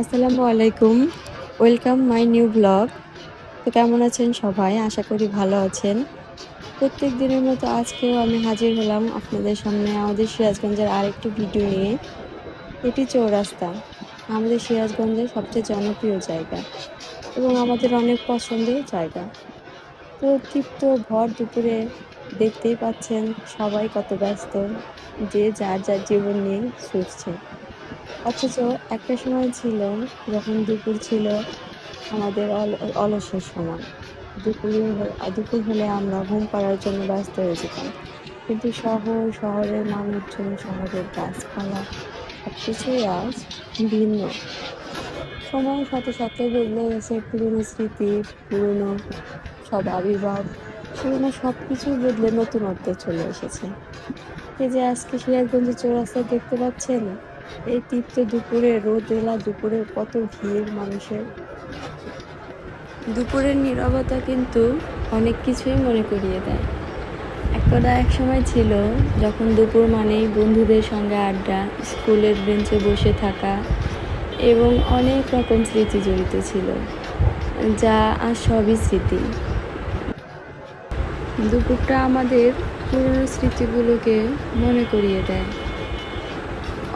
আসসালামু আলাইকুম। Welcome my new blog. তো কেমন আছেন সবাই? আশা করি ভালো আছেন। প্রত্যেক দিনের মতো আজকেও আমি হাজির হলাম আপনাদের সামনে আমাদের সিরাজগঞ্জের আরেকটি ভিডিও নিয়ে। এটি চৌরাস্তা। আমাদের সিরাজগঞ্জের সবচেয়ে জনপ্রিয় জায়গা এবং আমাদের অনেক পছন্দের জায়গা। তো তৃপ্ত ভর দুপুরে দেখতেই পাচ্ছেন সবাই কত ব্যস্ত। যে যার জীবন নিয়ে ছুটছে। অথচ একটা সময় ছিল যখন দুপুর ছিল আমাদের অলসের সময়। দুপুর হলে আমরা ঘুম পাড়ার জন্য ব্যস্ত হয়ে যেতাম। কিন্তু শহরের মানুষজন, শহরের গাছপালা সবকিছুই আজ ভিন্ন। সময়ের সাথে সাথে বদলে গেছে পুরনো স্মৃতি, পুরনো সব আবির্ভাব, পুরনো সবকিছুই বদলে নতুনত্ব চলে এসেছে। এই যে আজকে সিরাজগঞ্জের চৌরাস্তায় দেখতে পাচ্ছেন, এই তীব্র দুপুরে রোদেলা দুপুরে কত ভিড় মানুষের। দুপুরের নীরবতা কিন্তু অনেক কিছুই মনে করিয়ে দেয়। এক সময় ছিল যখন দুপুর মানেই বন্ধুদের সঙ্গে আড্ডা, স্কুলের বেঞ্চে বসে থাকা এবং অনেক রকম স্মৃতি জড়িত ছিল, যা আজ সবই স্মৃতি। দুপুরটা আমাদের পুরনো স্মৃতিগুলোকে মনে করিয়ে দেয়,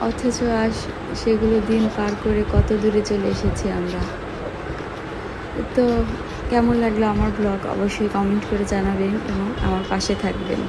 অথচ আজ সেগুলো দিন পার করে কত দূরে চলে এসেছি আমরা। তো কেমন লাগলো আমার ব্লগ অবশ্যই কমেন্ট করে জানাবেন এবং আমার পাশে থাকবেন।